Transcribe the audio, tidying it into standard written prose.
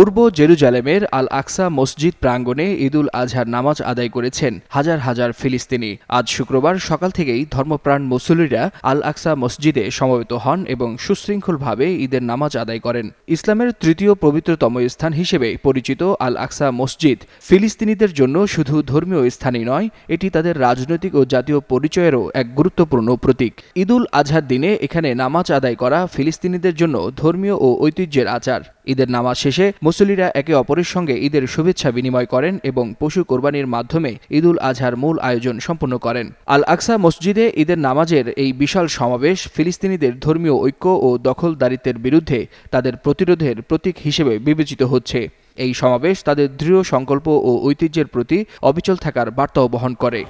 পূর্ব জেরুজালেমের আল আকসা মসজিদ প্রাঙ্গণে ঈদুল আজহার নামাজ আদায় করেছেন হাজার হাজার ফিলিস্তিনি। আজ শুক্রবার সকাল থেকেই ধর্মপ্রাণ মুসল্লিরা আল আকসা মসজিদে সমবেত হন এবং সুশৃঙ্খলভাবে ঈদের নামাজ আদায় করেন। ইসলামের তৃতীয় পবিত্রতম স্থান হিসেবে পরিচিত আল আকসা মসজিদ ফিলিস্তিনিদের জন্য শুধু ধর্মীয় স্থানই নয়, এটি তাদের রাজনৈতিক ও জাতীয় পরিচয়েরও এক গুরুত্বপূর্ণ প্রতীক। ঈদুল আজহার দিনে এখানে নামাজ আদায় করা ফিলিস্তিনিদের জন্য ধর্মীয় ও ঐতিহ্যের আচার। ঈদের নামাজ শেষে মুসল্লিরা একে অপরের সঙ্গে ঈদের শুভেচ্ছা বিনিময় করেন এবং পশু কোরবানির মাধ্যমে ঈদুল আজহার মূল আয়োজন সম্পন্ন করেন। আল আকসা মসজিদে ঈদের নামাজের এই বিশাল সমাবেশ ফিলিস্তিনিদের ধর্মীয় ঐক্য ও দখলদারিত্বের বিরুদ্ধে তাদের প্রতিরোধের প্রতীক হিসেবে বিবেচিত হচ্ছে। এই সমাবেশ তাদের দৃঢ় সংকল্প ও ঐতিহ্যের প্রতি অবিচল থাকার বার্তাও বহন করে।